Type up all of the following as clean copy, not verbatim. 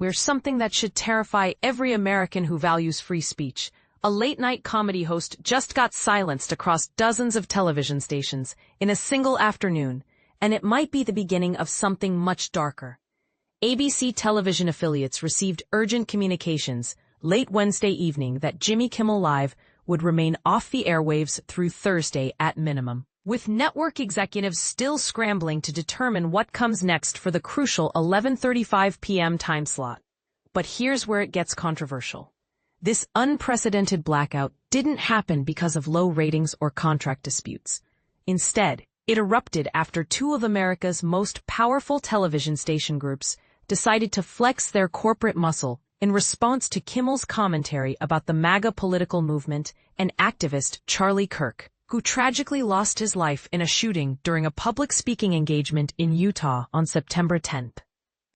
where something that should terrify every American who values free speech. A late-night comedy host just got silenced across dozens of television stations in a single afternoon, and it might be the beginning of something much darker. ABC television affiliates received urgent communications late Wednesday evening that Jimmy Kimmel Live would remain off the airwaves through Thursday at minimum, with network executives still scrambling to determine what comes next for the crucial 11:35 p.m. time slot. But here's where it gets controversial. This unprecedented blackout didn't happen because of low ratings or contract disputes. Instead, it erupted after two of America's most powerful television station groups decided to flex their corporate muscle in response to Kimmel's commentary about the MAGA political movement and activist Charlie Kirk, who tragically lost his life in a shooting during a public speaking engagement in Utah on September 10th.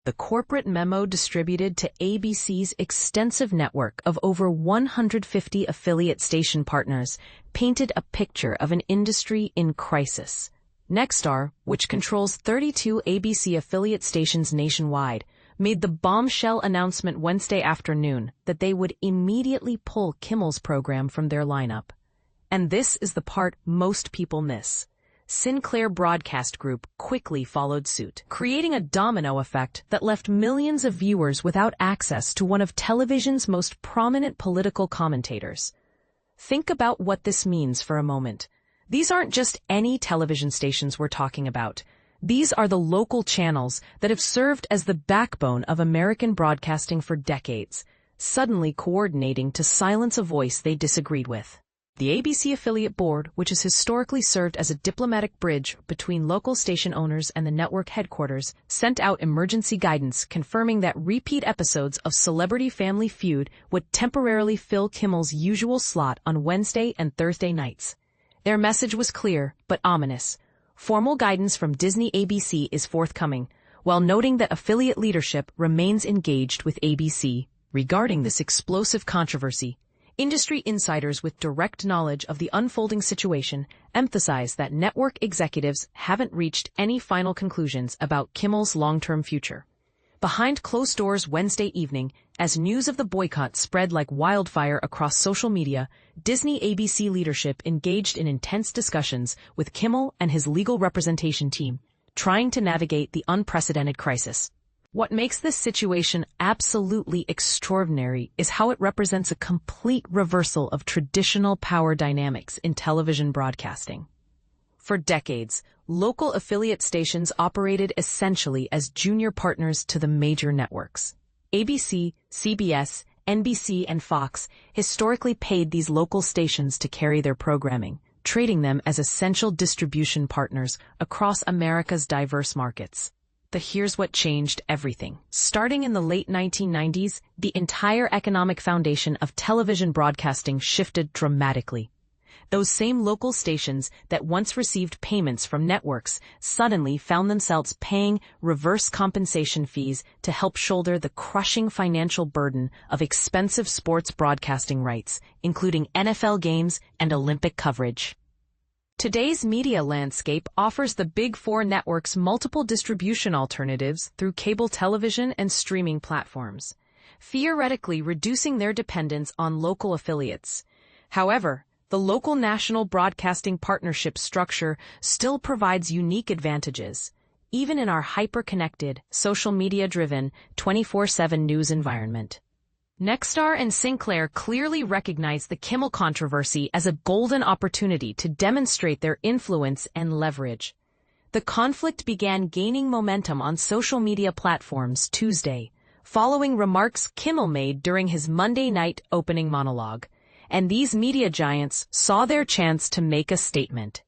The corporate memo distributed to ABC's extensive network of over 150 affiliate station partners painted a picture of an industry in crisis. Nexstar, which controls 32 ABC affiliate stations nationwide, made the bombshell announcement Wednesday afternoon that they would immediately pull Kimmel's program from their lineup. And this is the part most people miss. Sinclair Broadcast Group quickly followed suit, creating a domino effect that left millions of viewers without access to one of television's most prominent political commentators. Think about what this means for a moment. These aren't just any television stations we're talking about. These are the local channels that have served as the backbone of American broadcasting for decades, suddenly coordinating to silence a voice they disagreed with. The ABC affiliate board, which has historically served as a diplomatic bridge between local station owners and the network headquarters, sent out emergency guidance confirming that repeat episodes of Celebrity Family Feud would temporarily fill Kimmel's usual slot on Wednesday and Thursday nights. Their message was clear, but ominous. Formal guidance from Disney ABC is forthcoming, while noting that affiliate leadership remains engaged with ABC regarding this explosive controversy. Industry insiders with direct knowledge of the unfolding situation emphasize that network executives haven't reached any final conclusions about Kimmel's long-term future. Behind closed doors Wednesday evening, as news of the boycott spread like wildfire across social media, Disney ABC leadership engaged in intense discussions with Kimmel and his legal representation team, trying to navigate the unprecedented crisis. What makes this situation absolutely extraordinary is how it represents a complete reversal of traditional power dynamics in television broadcasting. For decades, local affiliate stations operated essentially as junior partners to the major networks. ABC, CBS, NBC, and Fox historically paid these local stations to carry their programming, treating them as essential distribution partners across America's diverse markets. But here's what changed everything. Starting in the late 1990s, the entire economic foundation of television broadcasting shifted dramatically. Those same local stations that once received payments from networks suddenly found themselves paying reverse compensation fees to help shoulder the crushing financial burden of expensive sports broadcasting rights, including NFL games and Olympic coverage. Today's media landscape offers the Big Four networks multiple distribution alternatives through cable television and streaming platforms, theoretically reducing their dependence on local affiliates. However, the local national broadcasting partnership structure still provides unique advantages, even in our hyper-connected, social media-driven, 24/7 news environment. Nexstar and Sinclair clearly recognize the Kimmel controversy as a golden opportunity to demonstrate their influence and leverage. The conflict began gaining momentum on social media platforms Tuesday, following remarks Kimmel made during his Monday night opening monologue, and these media giants saw their chance to make a statement.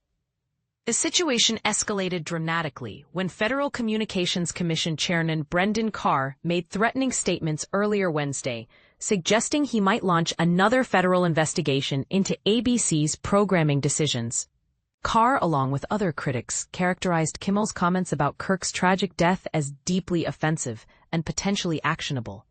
The situation escalated dramatically when Federal Communications Commission Chairman Brendan Carr made threatening statements earlier Wednesday, suggesting he might launch another federal investigation into ABC's programming decisions. Carr, along with other critics, characterized Kimmel's comments about Kirk's tragic death as deeply offensive and potentially actionable.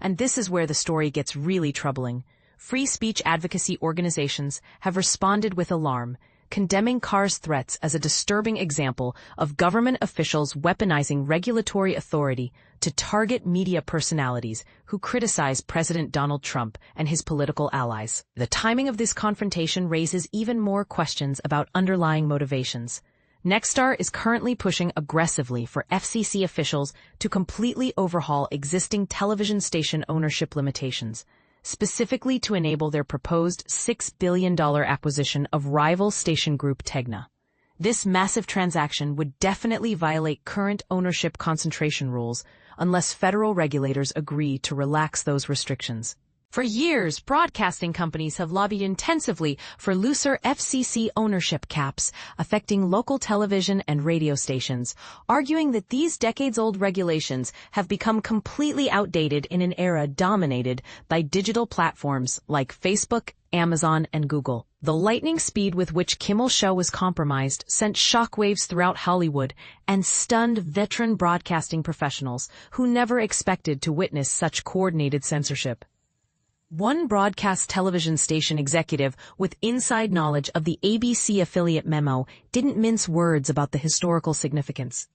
And this is where the story gets really troubling. Free speech advocacy organizations have responded with alarm, condemning Carr's threats as a disturbing example of government officials weaponizing regulatory authority to target media personalities who criticize President Donald Trump and his political allies. The timing of this confrontation raises even more questions about underlying motivations. Nexstar is currently pushing aggressively for FCC officials to completely overhaul existing television station ownership limitations, specifically to enable their proposed $6 billion acquisition of rival station group Tegna. This massive transaction would definitely violate current ownership concentration rules unless federal regulators agree to relax those restrictions. For years, broadcasting companies have lobbied intensively for looser FCC ownership caps affecting local television and radio stations, arguing that these decades-old regulations have become completely outdated in an era dominated by digital platforms like Facebook, Amazon, and Google. The lightning speed with which Kimmel's show was compromised sent shockwaves throughout Hollywood and stunned veteran broadcasting professionals who never expected to witness such coordinated censorship. One broadcast television station executive with inside knowledge of the ABC affiliate memo didn't mince words about the historical significance.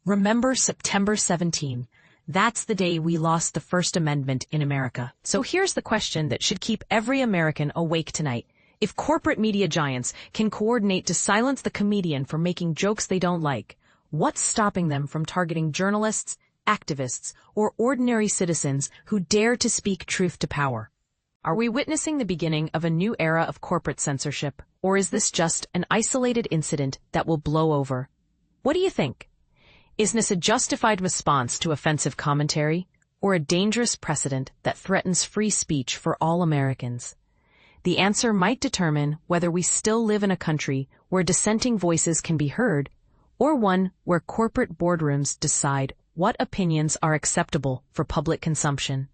Remember September 17. That's the day we lost the First Amendment in America. So here's the question that should keep every American awake tonight. If corporate media giants can coordinate to silence the comedian for making jokes they don't like, what's stopping them from targeting journalists, activists, or ordinary citizens who dare to speak truth to power? Are we witnessing the beginning of a new era of corporate censorship, or is this just an isolated incident that will blow over? What do you think? Is this a justified response to offensive commentary, or a dangerous precedent that threatens free speech for all Americans? The answer might determine whether we still live in a country where dissenting voices can be heard, or one where corporate boardrooms decide what opinions are acceptable for public consumption.